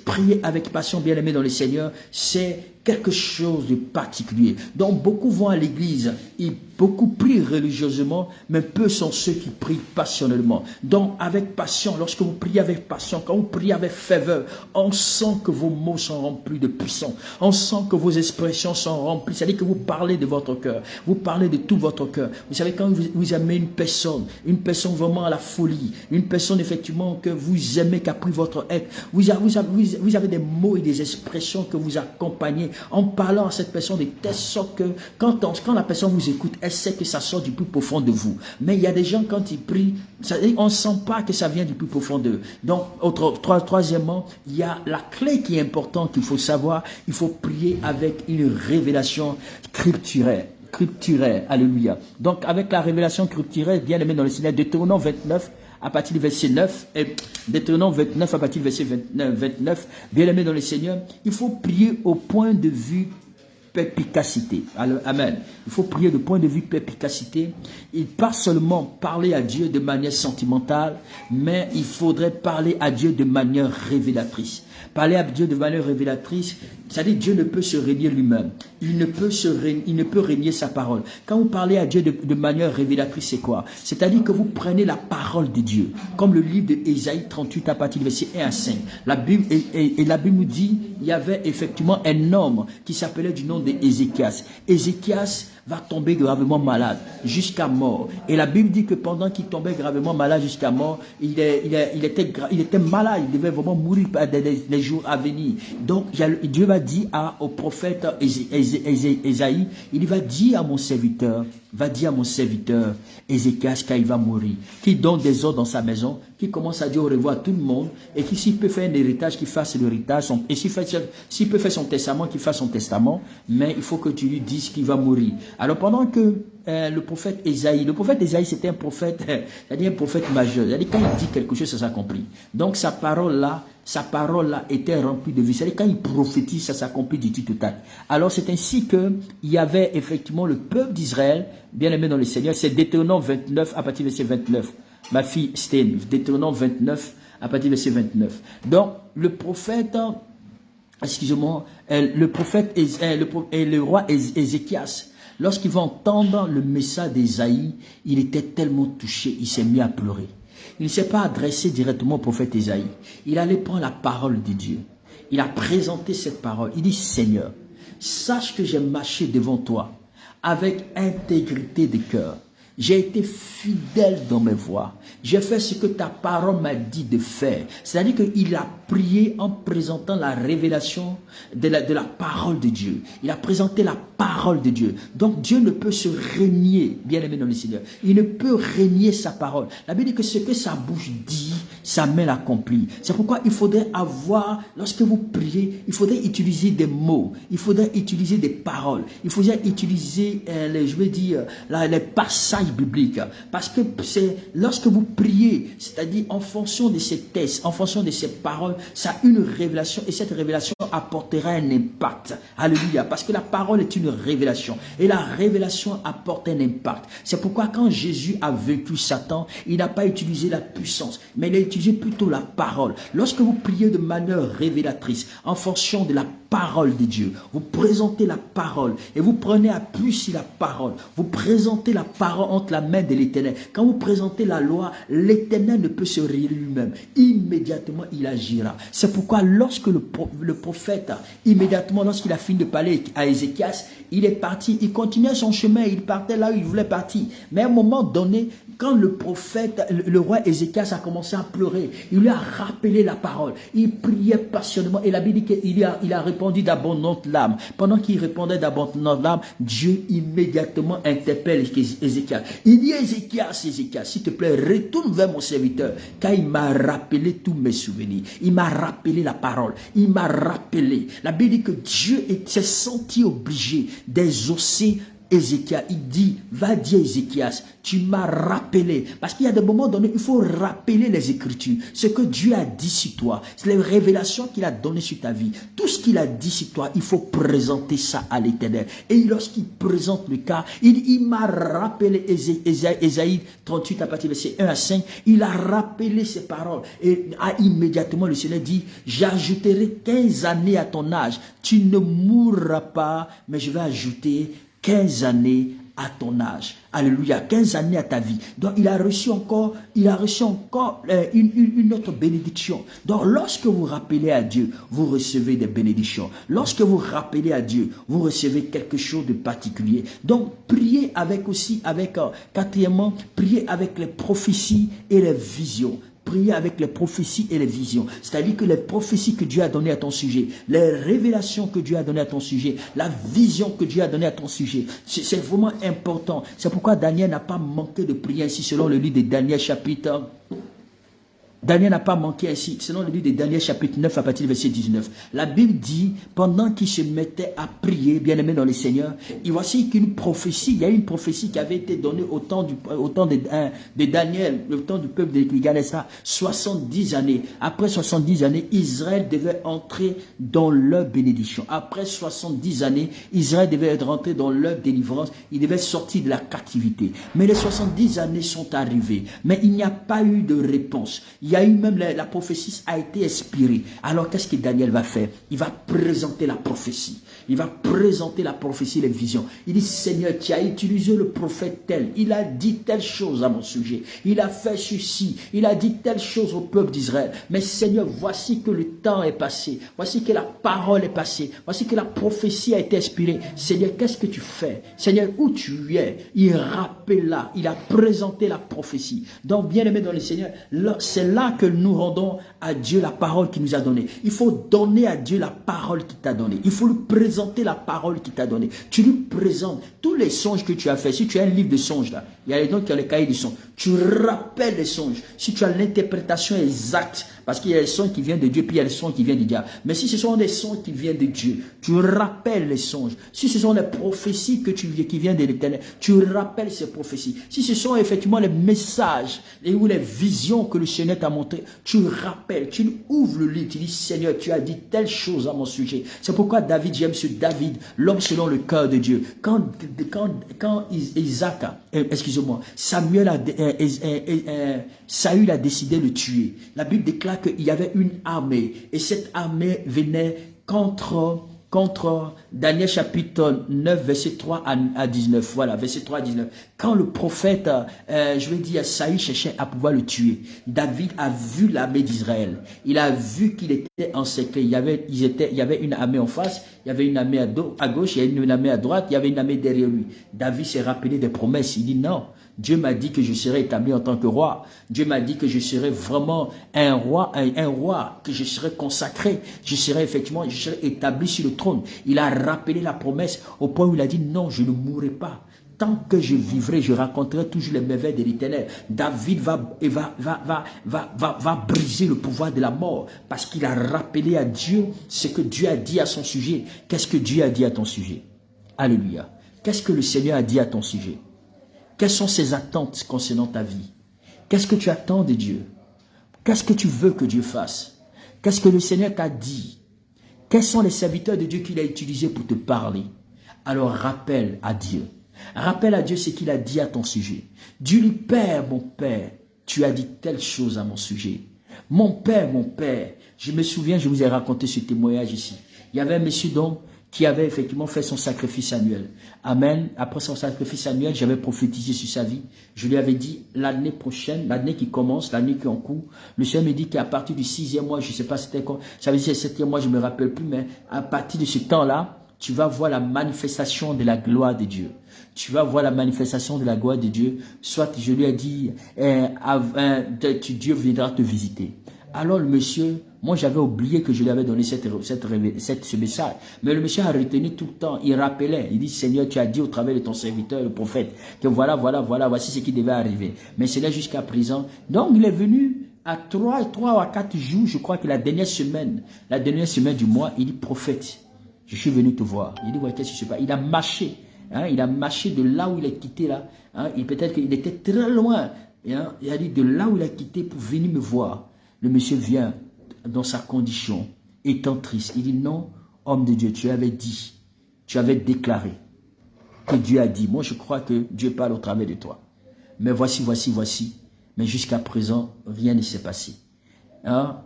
Prier avec passion, bien aimé dans le Seigneur, c'est quelque chose de particulier. Donc beaucoup vont à l'église, et beaucoup prient religieusement, mais peu sont ceux qui prient passionnellement. Donc avec passion, lorsque vous priez avec passion, quand vous priez avec ferveur, on sent que vos mots sont remplis de puissance, on sent que vos expressions sont remplies, c'est-à-dire que vous parlez de votre cœur, vous parlez de tout votre cœur. Vous savez, quand vous aimez une personne vraiment à la folie, une personne effectivement que vous aimez, qui a pris votre être, vous avez des mots et des expressions que vous accompagnez en parlant à cette personne de telle sorte que quand la personne vous écoute, elle sait que ça sort du plus profond de vous. Mais il y a des gens, quand ils prient, on ne sent pas que ça vient du plus profond d'eux. Donc, troisièmement, il y a la clé qui est importante qu'il faut savoir. Il faut prier avec une révélation scripturaire, alléluia. Donc, avec la révélation scripturaire, bien aimé dans le Seigneur, Deutéronome 29, à partir du verset 9, et Deutéronome 29, à partir du verset 29, bien aimé dans le Seigneur, il faut prier au point de vue perspicacité. Amen. Il faut prier du point de vue perspicacité. Et pas seulement parler à Dieu de manière sentimentale, mais il faudrait parler à Dieu de manière révélatrice. Parler à Dieu de manière révélatrice, c'est-à-dire Dieu ne peut se régner lui-même. Il ne peut régner sa parole. Quand vous parlez à Dieu de manière révélatrice, c'est quoi? C'est-à-dire que vous prenez la parole de Dieu. Comme le livre d'Ésaïe 38 à partir du verset 1 à 5. La Bible nous dit, il y avait effectivement un homme qui s'appelait du nom d'Ézéchias. Ézéchias va tomber gravement malade jusqu'à mort. Et la Bible dit que pendant qu'il tombait gravement malade jusqu'à mort, il était malade, il devait vraiment mourir les jours à venir. Donc Dieu va dire au prophète Ésaïe, il va dire à mon serviteur Ézéchias quand il va mourir, qui donne des ordres dans sa maison, qui commence à dire au revoir à tout le monde, et qui s'il peut faire un héritage, qu'il fasse l'héritage, et s'il peut faire son testament, qu'il fasse son testament, mais il faut que tu lui dises qu'il va mourir. Alors pendant que le prophète Ésaïe c'était un prophète, c'est-à-dire un prophète majeur, c'est-à-dire quand il dit quelque chose, ça s'accomplit. Donc sa parole là était remplie de vie, c'est-à-dire quand il prophétise, ça s'accomplit du tout total. Alors c'est ainsi que il y avait effectivement le peuple d'Israël, bien aimé dans le Seigneur, c'est Deutéronome 29 à partir du verset 29. Ma fille Stéphane, Deutéronome 29 à partir du verset 29. Donc le prophète, le prophète et le roi Ézéchias, lorsqu'il va entendre le message d'Ésaïe, il était tellement touché, il s'est mis à pleurer. Il ne s'est pas adressé directement au prophète Ésaïe. Il allait prendre la parole de Dieu. Il a présenté cette parole. Il dit, Seigneur, sache que j'ai marché devant toi avec intégrité de cœur. J'ai été fidèle dans mes voies. J'ai fait ce que ta parole m'a dit de faire. C'est-à-dire qu'il a prié en présentant la révélation de la parole de Dieu. Il a présenté la parole de Dieu. Donc Dieu ne peut se régner, bien aimé dans le Seigneur. Il ne peut régner sa parole. La Bible dit que ce que sa bouche dit, sa main l'accomplit. C'est pourquoi il faudrait avoir, lorsque vous priez, il faudrait utiliser des mots. Il faudrait utiliser des paroles. Il faudrait utiliser, les passages message biblique. Parce que c'est lorsque vous priez, c'est-à-dire en fonction de ces textes, en fonction de ces paroles, ça a une révélation et cette révélation apportera un impact. Alléluia. Parce que la parole est une révélation et la révélation apporte un impact. C'est pourquoi quand Jésus a vaincu Satan, il n'a pas utilisé la puissance, mais il a utilisé plutôt la parole. Lorsque vous priez de manière révélatrice, en fonction de la parole de Dieu, vous présentez la parole et vous prenez appui sur la parole. Vous présentez la parole entre la main de l'Éternel. Quand vous présentez la loi, l'Éternel ne peut se rire lui-même. Immédiatement, il agira. C'est pourquoi lorsque le prophète, immédiatement, lorsqu'il a fini de parler à Ézéchias, il est parti, il continuait son chemin, il partait là où il voulait partir. Mais à un moment donné, quand le prophète, le roi Ézéchias a commencé à pleurer, il lui a rappelé la parole. Il priait passionnément et la Bible dit qu'il a répondu d'abondantes larmes. Pendant qu'il répondait d'abondantes larmes, Dieu immédiatement interpelle Ézéchias. Il dit Ézéchias, s'il te plaît, retourne vers mon serviteur, car il m'a rappelé tous mes souvenirs. Il m'a rappelé la parole. Il m'a rappelé. La Bible dit que Dieu s'est senti obligé d'exaucer Ézéchias. Il dit, va dire Ézéchias, tu m'as rappelé. Parce qu'il y a des moments donnés, il faut rappeler les Écritures. Ce que Dieu a dit sur toi, c'est les révélations qu'il a données sur ta vie. Tout ce qu'il a dit sur toi, il faut présenter ça à l'Éternel. Et lorsqu'il présente le cas, il m'a rappelé, Ésaïe 38 à partir du verset 1 à 5, il a rappelé ses paroles. Et immédiatement le Seigneur dit, j'ajouterai 15 années à ton âge. Tu ne mourras pas, mais je vais ajouter 15 années à ton âge. Alléluia. 15 années à ta vie. Donc, il a reçu encore une autre bénédiction. Donc, lorsque vous rappelez à Dieu, vous recevez des bénédictions. Lorsque vous rappelez à Dieu, vous recevez quelque chose de particulier. Donc, priez quatrièmement, priez avec les prophéties et les visions. Prier avec les prophéties et les visions. C'est-à-dire que les prophéties que Dieu a données à ton sujet, les révélations que Dieu a données à ton sujet, la vision que Dieu a donnée à ton sujet, c'est vraiment important. C'est pourquoi Daniel n'a pas manqué de prier ainsi selon le livre de Daniel chapitre. Daniel n'a pas manqué ainsi, selon le livre de Daniel chapitre 9 à partir du verset 19. La Bible dit, pendant qu'il se mettait à prier, bien aimé dans le Seigneur, et voici qu'une prophétie, il y a une prophétie qui avait été donnée au temps de Daniel, le temps du peuple de Galessa, 70 années. Après 70 années, Israël devait entrer dans leur bénédiction. Après 70 années, Israël devait rentrer dans leur délivrance, il devait sortir de la captivité. Mais les 70 années sont arrivées, mais il n'y a pas eu de réponse. Il y a eu même la prophétie a été expirée. Alors qu'est-ce que Daniel va faire? Il va présenter la prophétie. Il va présenter la prophétie, les visions. Il dit, Seigneur, tu as utilisé le prophète tel. Il a dit telle chose à mon sujet. Il a fait ceci. Il a dit telle chose au peuple d'Israël. Mais Seigneur, voici que le temps est passé. Voici que la parole est passée. Voici que la prophétie a été expirée. Seigneur, qu'est-ce que tu fais? Seigneur, où tu es? Il rappelle là. Il a présenté la prophétie. Donc, bien aimé dans le Seigneur, c'est là que nous rendons à Dieu la parole qu'il nous a donnée. Il faut donner à Dieu la parole qu'il t'a donnée. Il faut lui présenter la parole qu'il t'a donnée. Tu lui présentes tous les songes que tu as fait. Si tu as un livre de songes là, il y a les gens qui ont les cahiers de songes. Tu rappelles les songes. Si tu as l'interprétation exacte, parce qu'il y a les songes qui viennent de Dieu, puis il y a les songes qui viennent du diable. Mais si ce sont des songes qui viennent de Dieu, tu rappelles les songes. Si ce sont les prophéties qui viennent de l'Éternel, tu rappelles ces prophéties. Si ce sont effectivement les messages ou les visions que le Seigneur t'a montré, tu rappelles, tu ouvres le livre, tu dis, Seigneur, tu as dit telle chose à mon sujet. C'est pourquoi David, j'aime ce David, l'homme selon le cœur de Dieu. Quand Saül a décidé de le tuer, la Bible déclare qu'il y avait une armée, et cette armée venait contre Daniel chapitre 9, verset 3 à 19. Voilà, verset 3 à 19. Quand le prophète, Saül cherchait à pouvoir le tuer, David a vu l'armée d'Israël. Il a vu qu'il était encerclé. Il y avait une armée en face, il y avait une armée à gauche, il y avait une armée à droite, il y avait une armée derrière lui. David s'est rappelé des promesses. Il dit non. Dieu m'a dit que je serai établi en tant que roi. Dieu m'a dit que je serai vraiment un roi, que je serai consacré. Je serai établi sur le trône. Il a rappelé la promesse au point où il a dit non, je ne mourrai pas. Tant que je vivrai, je raconterai toujours les merveilles de l'Éternel. David va briser le pouvoir de la mort parce qu'il a rappelé à Dieu ce que Dieu a dit à son sujet. Qu'est-ce que Dieu a dit à ton sujet? Alléluia. Qu'est-ce que le Seigneur a dit à ton sujet? Quelles sont ses attentes concernant ta vie? Qu'est-ce que tu attends de Dieu? Qu'est-ce que tu veux que Dieu fasse? Qu'est-ce que le Seigneur t'a dit? Quels sont les serviteurs de Dieu qu'il a utilisés pour te parler? Alors rappelle à Dieu. Rappelle à Dieu ce qu'il a dit à ton sujet. Dis-lui, Père, mon Père, tu as dit telle chose à mon sujet. Mon Père, je me souviens, je vous ai raconté ce témoignage ici. Il y avait un monsieur donc qui avait effectivement fait son sacrifice annuel. Amen. Après son sacrifice annuel, j'avais prophétisé sur sa vie. Je lui avais dit, l'année prochaine, l'année qui commence, l'année qui est en cours, le Seigneur me dit qu'à partir du 6e mois, je ne sais pas c'était quoi, ça veut dire 7e mois, je ne me rappelle plus, mais à partir de ce temps-là, tu vas voir la manifestation de la gloire de Dieu. Tu vas voir la manifestation de la gloire de Dieu. Soit je lui ai dit, Dieu viendra te visiter. Alors le monsieur, moi j'avais oublié que je lui avais donné ce message. Mais le monsieur a retenu tout le temps, il rappelait, il dit, Seigneur, tu as dit au travers de ton serviteur, le prophète, que voilà, voici ce qui devait arriver. Mais c'est là jusqu'à présent. Donc il est venu à 3 à 4 jours, je crois que la dernière semaine du mois, il dit, prophète, je suis venu te voir. Il dit, ouais, qu'est-ce qui se passe? Il a marché. Hein, il a marché de là où il a quitté là. Hein, peut-être qu'il était très loin. Hein, il a dit de là où il a quitté pour venir me voir. Le monsieur vient dans sa condition, étant triste. Il dit, non, homme de Dieu, tu avais dit, tu avais déclaré que Dieu a dit. Moi, je crois que Dieu parle au travers de toi. Mais voici. Mais jusqu'à présent, rien ne s'est passé. Hein,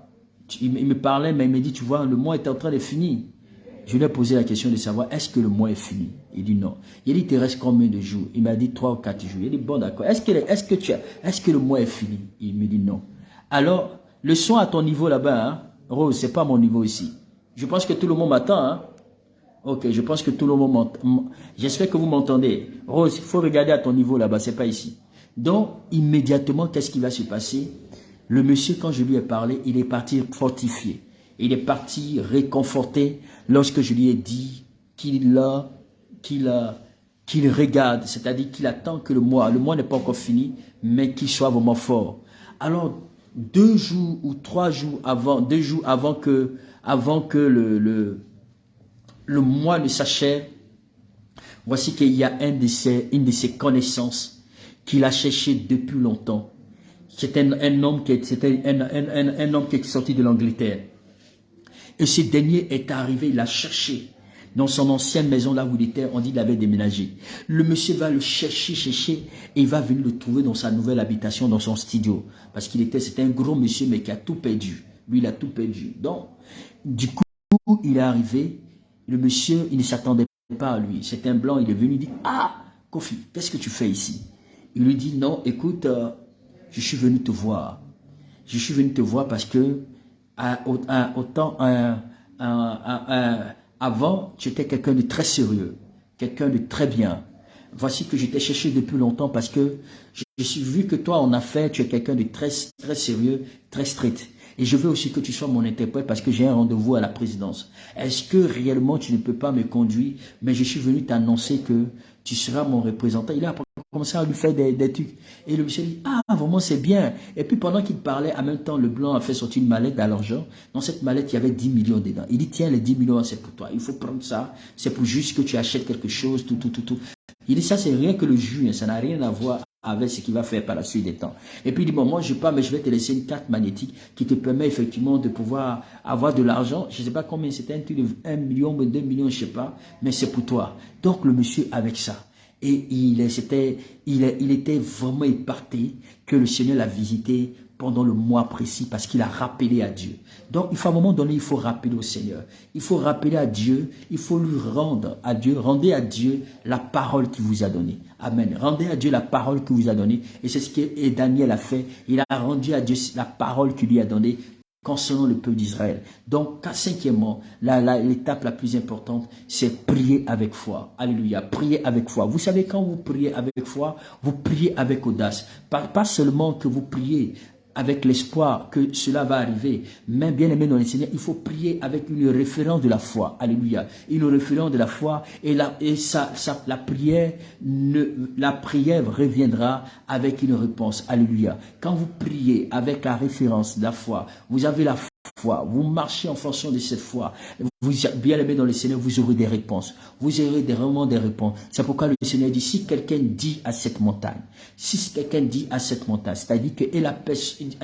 il me parlait, mais il me dit, tu vois, le mois est en train de finir. Je lui ai posé la question de savoir, est-ce que le mois est fini? Il dit non. Il dit, il te reste combien de jours? Il m'a dit 3 ou 4 jours. Il dit, bon d'accord. Est-ce que le mois est fini? Il me dit non. Alors, le son à ton niveau là-bas, hein? Rose, c'est pas mon niveau ici. Je pense que tout le monde m'attend, hein? Ok, je pense que tout le monde m'entend. J'espère que vous m'entendez. Rose, il faut regarder à ton niveau là-bas, c'est pas ici. Donc, immédiatement, qu'est-ce qui va se passer? Le monsieur, quand je lui ai parlé, il est parti fortifié. Il est parti réconforté lorsque je lui ai dit qu'il regarde, c'est-à-dire qu'il attend que le mois n'est pas encore fini, mais qu'il soit vraiment fort. Alors, 2 jours ou 3 jours avant, 2 jours avant que le mois ne s'achève, voici qu'il y a une de ses connaissances qu'il a cherché depuis longtemps. C'était un homme qui est sorti de l'Angleterre. Et ce dernier est arrivé, il l'a cherché dans son ancienne maison là où il était, on dit qu'il avait déménagé. Le monsieur va le chercher, et il va venir le trouver dans sa nouvelle habitation, dans son studio. Parce c'était un gros monsieur, mais qui a tout perdu. Lui, il a tout perdu. Donc, du coup, il est arrivé, le monsieur, il ne s'attendait pas à lui. C'est un blanc, il est venu, il dit, ah, Kofi, qu'est-ce que tu fais ici? Il lui dit, non, écoute, je suis venu te voir. Je suis venu te voir parce que avant, tu étais quelqu'un de très sérieux, quelqu'un de très bien. Voici que je t'ai cherché depuis longtemps parce que je suis vu que toi, en affaires, tu es quelqu'un de très, très sérieux, très strict. Et je veux aussi que tu sois mon interprète parce que j'ai un rendez-vous à la présidence. Est-ce que réellement tu ne peux pas me conduire? Mais je suis venu t'annoncer que tu seras mon représentant. Il a commencé à lui faire des trucs. Et le monsieur dit, ah, vraiment, c'est bien. Et puis pendant qu'il parlait, en même temps, le blanc a fait sortir une mallette à l'argent. Dans cette mallette, il y avait 10 millions dedans. Il dit, tiens, les 10 millions, c'est pour toi. Il faut prendre ça. C'est pour juste que tu achètes quelque chose, tout. Il dit, ça, c'est rien que le jus. Ça n'a rien à voir avec ce qu'il va faire par la suite des temps. Et puis il dit, bon, moi je pars, mais je vais te laisser une carte magnétique qui te permet effectivement de pouvoir avoir de l'argent. Je ne sais pas combien, c'était un truc de 1 million, 2 millions, je ne sais pas, mais c'est pour toi. Donc le monsieur avec ça. Et il était vraiment éparté que le Seigneur l'a visité pendant le mois précis parce qu'il a rappelé à Dieu. Donc, il faut à un moment donné, il faut rappeler au Seigneur. Il faut rappeler à Dieu, il faut lui rendre à Dieu. Rendez à Dieu la parole qu'il vous a donnée. Amen. Rendez à Dieu la parole qu'il vous a donnée. Et c'est ce que Daniel a fait. Il a rendu à Dieu la parole qu'il lui a donnée concernant le peuple d'Israël. Donc, cinquièmement, l'étape la plus importante, c'est prier avec foi. Alléluia, prier avec foi. Vous savez, quand vous priez avec foi, vous priez avec audace. Pas seulement que vous priez avec l'espoir que cela va arriver, mais bien aimé dans le Seigneur, il faut prier avec une référence de la foi. Alléluia. Une référence de la foi la prière reviendra avec une réponse. Alléluia. Quand vous priez avec la référence de la foi, vous avez la foi, vous marchez en fonction de cette foi, vous bien aimé dans le Seigneur, vous aurez des réponses. Vous aurez vraiment des réponses. C'est pourquoi le Seigneur dit, si quelqu'un dit à cette montagne, c'est-à-dire que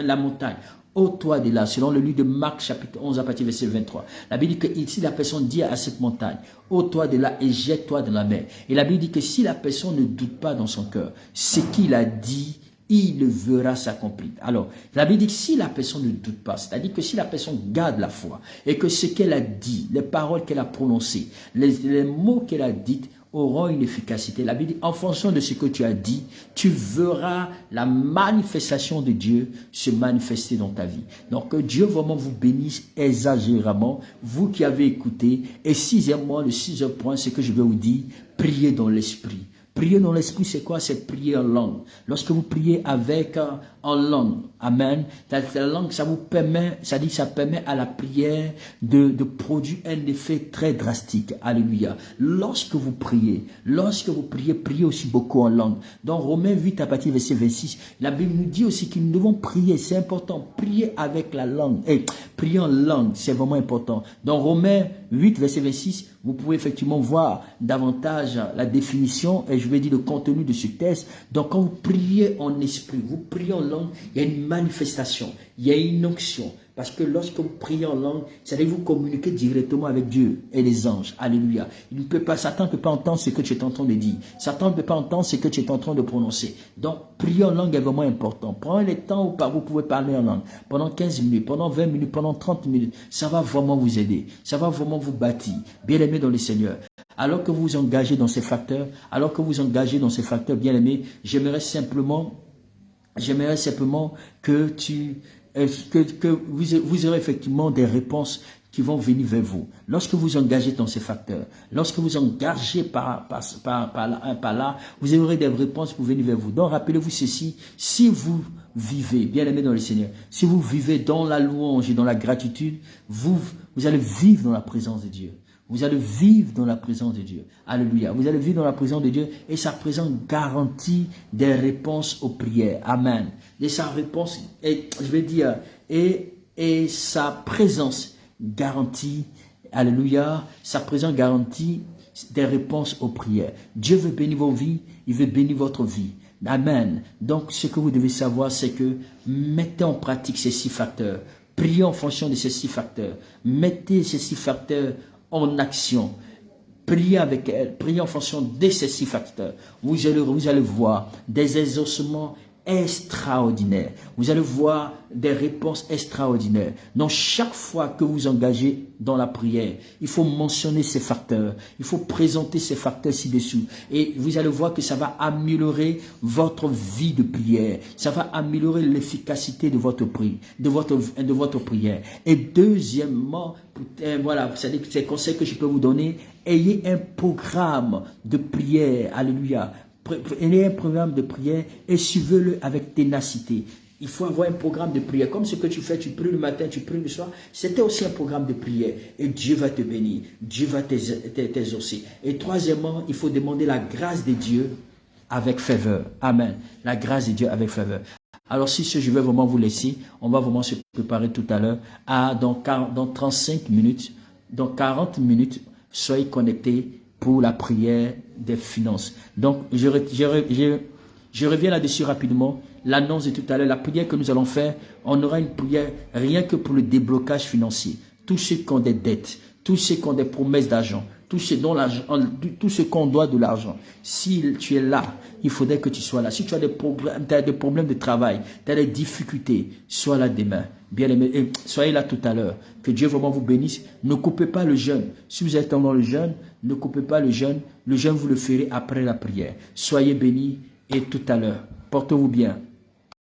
la montagne, ôte-toi de là, selon le livre de Marc chapitre 11 à partir du verset 23. La Bible dit que si la personne dit à cette montagne, ôte-toi de là et jette-toi dans la mer. Et la Bible dit que si la personne ne doute pas dans son cœur, ce qu'il a dit, il le verra s'accomplir. Alors, la Bible dit que si la personne ne doute pas, c'est-à-dire que si la personne garde la foi et que ce qu'elle a dit, les paroles qu'elle a prononcées, les mots qu'elle a dit auront une efficacité. La Bible dit, en fonction de ce que tu as dit, tu verras la manifestation de Dieu se manifester dans ta vie. Donc, que Dieu vraiment vous bénisse exagérément, vous qui avez écouté. Et sixièmement, le sixième point, c'est que je vais vous dire, priez dans l'esprit. Prier dans l'esprit, c'est quoi? C'est prier en langue. Lorsque vous priez en langue, amen, la langue, ça vous permet, ça permet à la prière de produire un effet très drastique. Alléluia. Lorsque vous priez, priez aussi beaucoup en langue. Dans Romains 8, à partir du verset 26, la Bible nous dit aussi que nous devons prier. C'est important. Prier avec la langue. Et prier en langue, c'est vraiment important. Dans Romains 8, verset 26, vous pouvez effectivement voir davantage la définition et je vais dire le contenu de ce texte. Donc, quand vous priez en esprit, vous priez en langue, il y a une manifestation, il y a une onction. Parce que lorsque vous priez en langue, ça veut dire que vous communiquez directement avec Dieu et les anges. Alléluia. Satan ne peut pas entendre ce que tu es en train de dire. Satan ne peut pas entendre ce que tu es en train de prononcer. Donc, prier en langue est vraiment important. Prenez le temps où vous pouvez parler en langue. Pendant 15 minutes, pendant 20 minutes, pendant 30 minutes. Ça va vraiment vous aider. Ça va vraiment vous bâtir. Bien aimé dans le Seigneur. Alors que vous vous engagez dans ces facteurs, bien aimé, j'aimerais simplement que vous aurez effectivement des réponses qui vont venir vers vous. Lorsque vous engagez dans ces facteurs, lorsque vous engagez par là, vous aurez des réponses pour venir vers vous. Donc, rappelez-vous ceci, si vous vivez, bien aimé dans le Seigneur, si vous vivez dans la louange et dans la gratitude, vous allez vivre dans la présence de Dieu. Vous allez vivre dans la présence de Dieu. Alléluia. Vous allez vivre dans la présence de Dieu et sa présence garantit des réponses aux prières. Amen. Et sa réponse, et sa présence garantit, alléluia, sa présence garantit des réponses aux prières. Dieu veut bénir vos vies, il veut bénir votre vie. Amen. Donc, ce que vous devez savoir, c'est que mettez en pratique ces 6 facteurs. Priez en fonction de ces 6 facteurs. Mettez ces 6 facteurs en action. Priez avec elle, priez en fonction de ces 6 facteurs. Vous allez voir des exaucements extraordinaires. Vous allez voir des réponses extraordinaires. Donc, chaque fois que vous engagez dans la prière, il faut mentionner ces facteurs. Il faut présenter ces facteurs ci-dessous. Et vous allez voir que ça va améliorer votre vie de prière. Ça va améliorer l'efficacité de votre prière. Et deuxièmement, voilà, c'est ces conseils que je peux vous donner. Ayez un programme de prière. Alléluia. Ayez un programme de prière et suivez-le avec ténacité. Il faut avoir un programme de prière. Comme ce que tu fais, tu pries le matin, tu pries le soir. C'était aussi un programme de prière. Et Dieu va te bénir. Dieu va t'exaucer. Et troisièmement, il faut demander la grâce de Dieu avec faveur. Amen. La grâce de Dieu avec faveur. Alors, si je vais vraiment vous laisser, on va vraiment se préparer tout à l'heure. Dans 35 minutes, dans 40 minutes, soyez connectés pour la prière des finances. Donc, je reviens là-dessus rapidement. L'annonce de tout à l'heure, la prière que nous allons faire, on aura une prière rien que pour le déblocage financier. Tous ceux qui ont des dettes, tous ceux qui ont des promesses d'argent, tous ceux qu'on doit de l'argent. Si tu es là, il faudrait que tu sois là. Si tu as des problèmes de travail, tu as des difficultés, sois là demain. Bien aimé, et soyez là tout à l'heure. Que Dieu vraiment vous bénisse. Ne coupez pas le jeûne. Si vous êtes dans le jeûne, ne coupez pas le jeûne. Le jeûne, vous le ferez après la prière. Soyez bénis et tout à l'heure. Portez-vous bien.